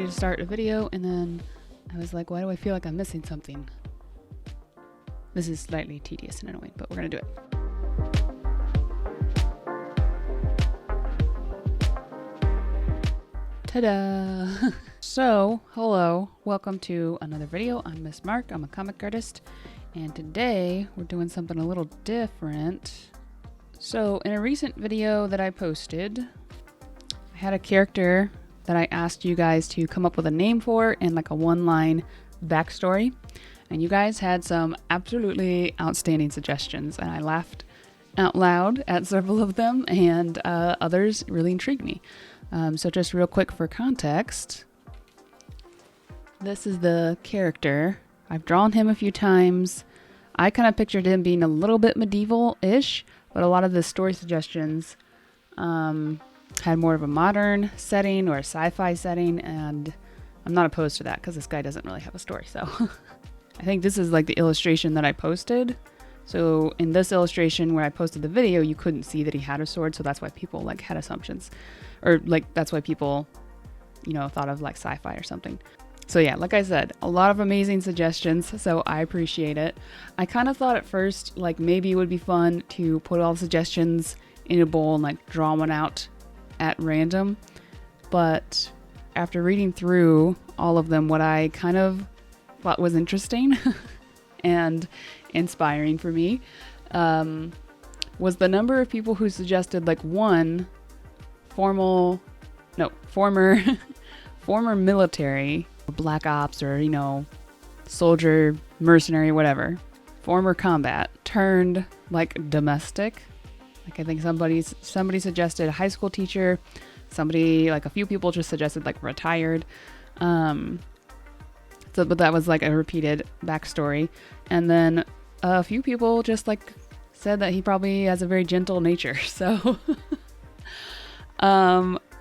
ready to start a video, and then I was like, why do I feel like I'm missing something? This is slightly tedious and annoying, but we're gonna do it. Ta-da! So, hello, welcome to another video. I'm Miss Mark, I'm a comic artist, and today we're doing something a little different. So, in a recent video that I posted, I had a character that I asked you guys to come up with a name for and like a one-line backstory, and you guys had some absolutely outstanding suggestions, and I laughed out loud at several of them, and others really intrigued me. So just real quick for context, this is the character. I've drawn him a few times. I kind of pictured him being a little bit medieval-ish, but a lot of the story suggestions had more of a modern setting or a sci-fi setting, and I'm not opposed to that because this guy doesn't really have a story. So I think this is like the illustration that I posted. So in this illustration where I posted the video, you couldn't see that he had a sword, so that's why people like had assumptions. Or like, that's why people, you know, thought of like sci-fi or something. So yeah, like I said, a lot of amazing suggestions, so I appreciate it. I kind of thought at first, like maybe it would be fun to put all the suggestions in a bowl and like draw one out at random. But after reading through all of them, what I kind of thought was interesting and inspiring for me was the number of people who suggested like former military, black ops, or, you know, soldier, mercenary, whatever, former combat turned like domestic. Like I think somebody suggested a high school teacher, somebody, like a few people just suggested like retired. But that was like a repeated backstory. And then a few people just like said that he probably has a very gentle nature. So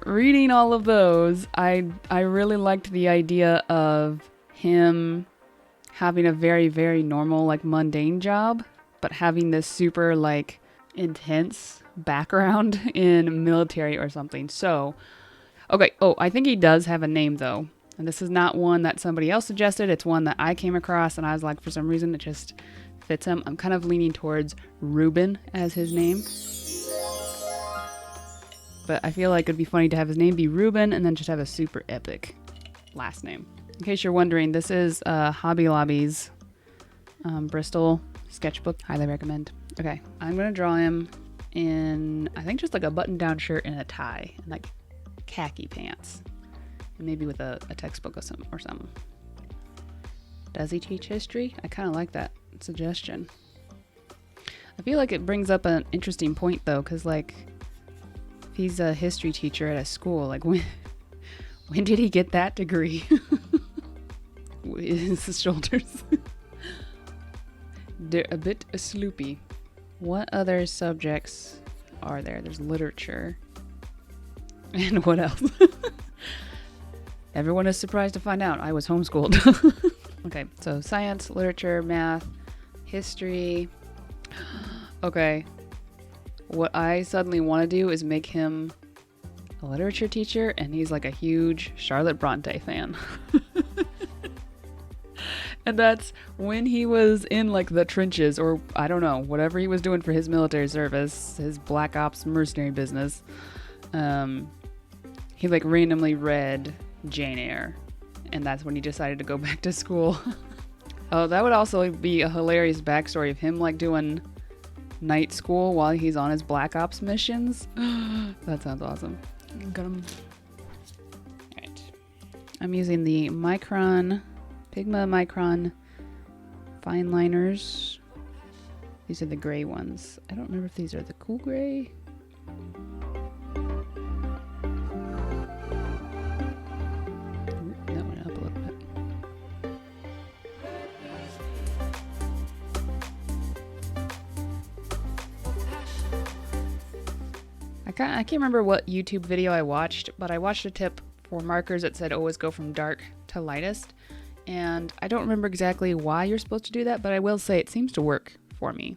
reading all of those, I really liked the idea of him having a very, very normal, like mundane job, but having this super like intense background in military or something. So, okay. Oh, I think he does have a name though. And this is not one that somebody else suggested. It's one that I came across, and I was like, for some reason, it just fits him. I'm kind of leaning towards Reuben as his name. But I feel like it'd be funny to have his name be Reuben and then just have a super epic last name. In case you're wondering, this is Hobby Lobby's Bristol sketchbook. Highly recommend. Okay, I'm going to draw him in, I think, just like a button-down shirt and a tie and like khaki pants. And maybe with a textbook or something. Does he teach history? I kind of like that suggestion. I feel like it brings up an interesting point though, because like, if he's a history teacher at a school, like when did he get that degree? His shoulders. They're a bit sloopy. What other subjects are there? There's literature. And what else? Everyone is surprised to find out I was homeschooled. Okay, so science, literature, math, history. Okay. What I suddenly want to do is make him a literature teacher, and he's like a huge Charlotte Bronte fan. And that's when he was in like the trenches, or I don't know, whatever he was doing for his military service, his black ops mercenary business. He like randomly read Jane Eyre, and that's when he decided to go back to school. Oh, that would also be a hilarious backstory of him like doing night school while he's on his black ops missions. That sounds awesome. Got him. Alright. I'm using the Pigma Micron fine liners. These are the gray ones. I don't remember if these are the cool gray. That went up a little bit. I can't remember what YouTube video I watched, but I watched a tip for markers that said always go from dark to lightest. And I don't remember exactly why you're supposed to do that, but I will say it seems to work for me.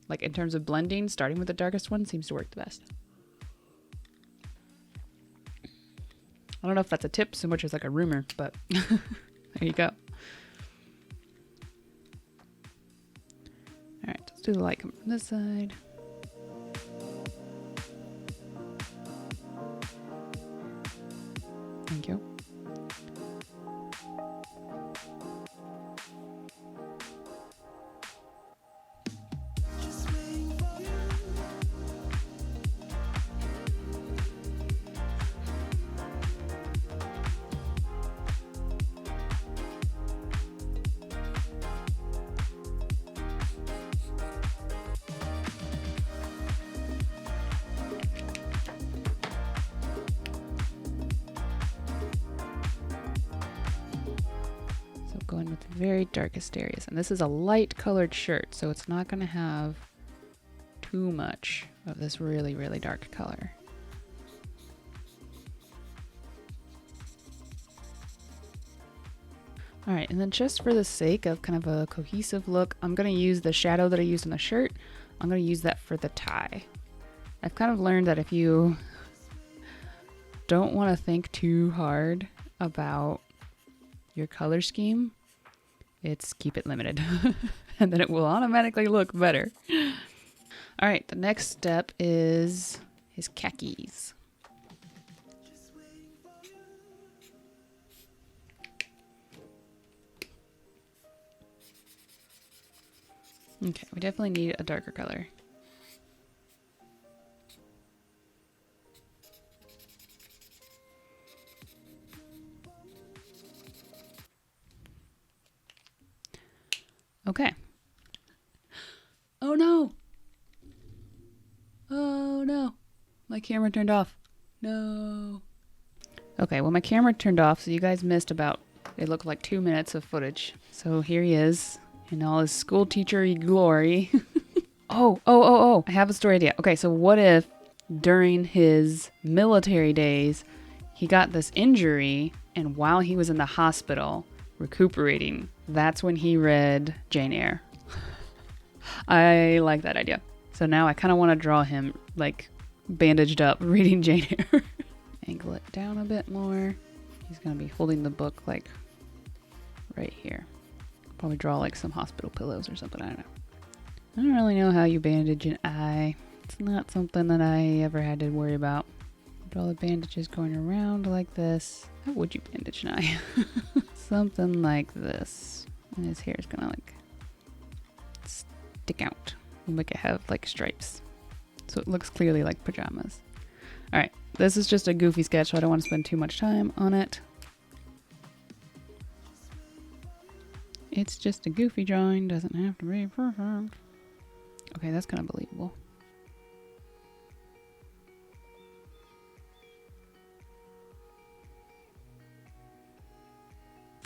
Like in terms of blending, starting with the darkest one seems to work the best. I don't know if that's a tip so much as like a rumor, but there you go. All right, let's do the light coming from this side. Thank you. Going with the very darkest areas, and this is a light colored shirt, so it's not going to have too much of this really, really dark color. All right, and then just for the sake of kind of a cohesive look, I'm going to use the shadow that I used on the shirt. I'm going to use that for the tie. I've kind of learned that if you don't want to think too hard about your color scheme, it's keep it limited and then it will automatically look better. All right, the next step is his khakis. Okay, we definitely need a darker color. Okay. Oh no! Oh no! My camera turned off. No. Okay, well my camera turned off, so you guys missed about, it looked like 2 minutes of footage. So here he is in all his school teacher-y glory. Oh, I have a story idea. Okay, so what if during his military days, he got this injury, and while he was in the hospital recuperating, that's when he read Jane Eyre. I like that idea. So now I kind of want to draw him like bandaged up reading Jane Eyre. Angle it down a bit more. He's going to be holding the book like right here. Probably draw like some hospital pillows or something. I don't know. I don't really know how you bandage an eye. It's not something that I ever had to worry about. Draw the bandages going around like this. How would you bandage an eye? Something like this. And his hair is gonna like stick out. We'll make it have like stripes, so it looks clearly like pajamas. All right, this is just a goofy sketch, so I don't want to spend too much time on it. It's just a goofy drawing, doesn't have to be perfect. Okay, that's kind of believable.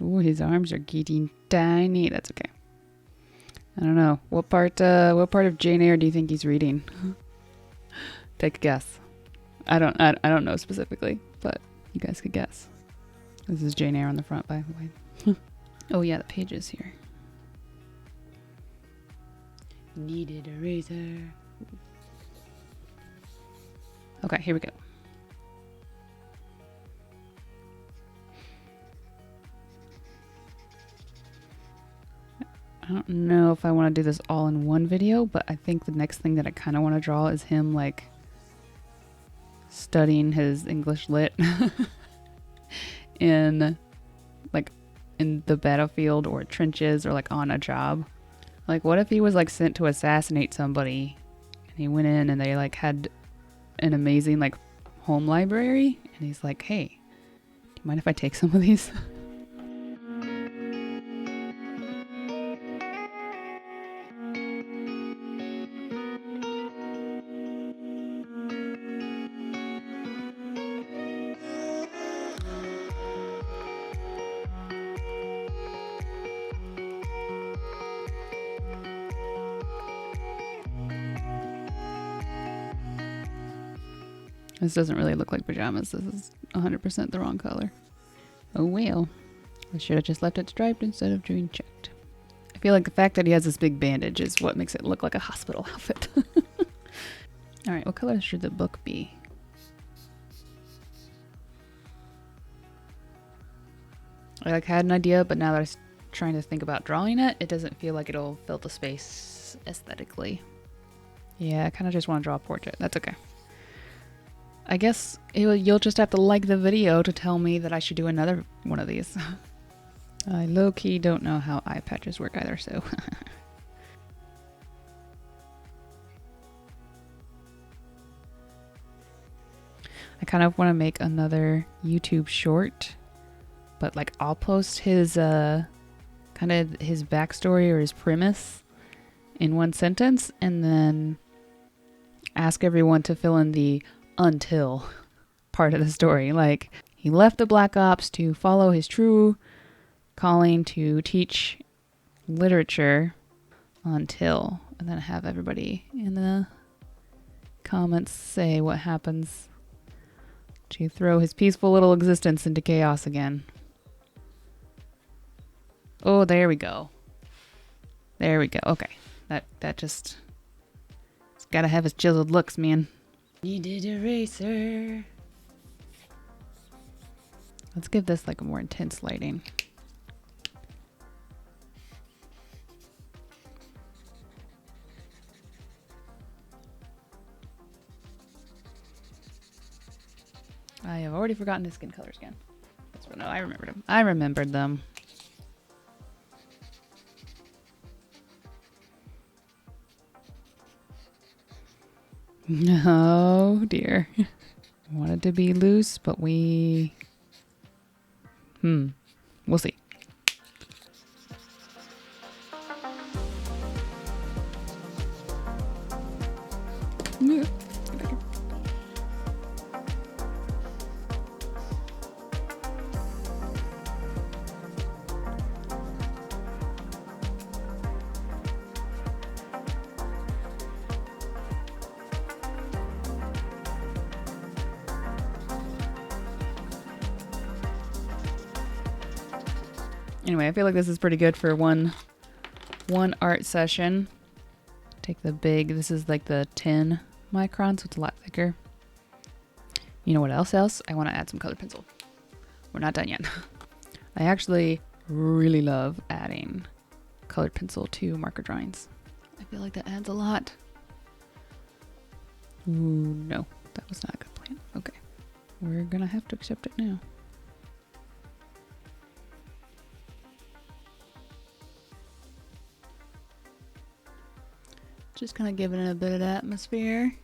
Ooh, his arms are getting tiny. That's okay. I don't know. What part of Jane Eyre do you think he's reading? Take a guess. I don't know specifically, but you guys could guess. This is Jane Eyre on the front, by the way. Oh yeah, the pages here. Needed a razor. Okay, here we go. I don't know if I want to do this all in one video, but I think the next thing that I kind of want to draw is him like studying his English lit in the battlefield or trenches or like on a job. Like what if he was like sent to assassinate somebody and he went in and they like had an amazing like home library and he's like, hey, do you mind if I take some of these? This doesn't really look like pajamas. This is 100% the wrong color. Oh well. I should have just left it striped instead of doing checked. I feel like the fact that he has this big bandage is what makes it look like a hospital outfit. Alright, what color should the book be? I like had an idea, but now that I'm trying to think about drawing it, it doesn't feel like it'll fill the space aesthetically. Yeah, I kind of just want to draw a portrait. That's okay. I guess you'll just have to like the video to tell me that I should do another one of these. I low-key don't know how eye patches work either, so... I kind of want to make another YouTube short, but like I'll post his kind of his backstory or his premise in one sentence and then ask everyone to fill in the until part of the story. Like he left the Black Ops to follow his true calling to teach literature until, and then have everybody in the comments say what happens to throw his peaceful little existence into chaos again. Oh, there we go. There we go. Okay. That just... It's gotta have his chiseled looks, man. Needed eraser. Let's give this like a more intense lighting. I have already forgotten his skin colors again. No, I remembered them. I remembered them. Oh dear. Wanted to be loose, but we'll see. Anyway, I feel like this is pretty good for one art session. Take the big, this is like the 10 micron, so it's a lot thicker. You know what else? I want to add some colored pencil. We're not done yet. I actually really love adding colored pencil to marker drawings. I feel like that adds a lot. Ooh, no, that was not a good plan. Okay, we're gonna have to accept it now. Just kind of giving it a bit of atmosphere.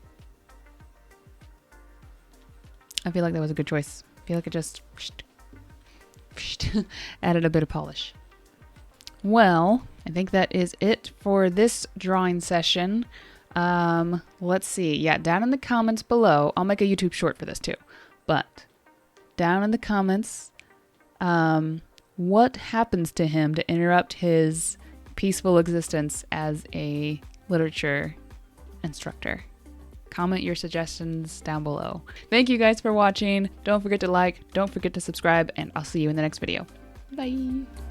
I feel like that was a good choice. I feel like it just added a bit of polish. Well, I think that is it for this drawing session. Let's see. Yeah, down in the comments below, I'll make a YouTube short for this too. But down in the comments, what happens to him to interrupt his peaceful existence as a literature instructor? Comment your suggestions down below. Thank you guys for watching. Don't forget to like, don't forget to subscribe, and I'll see you in the next video. Bye.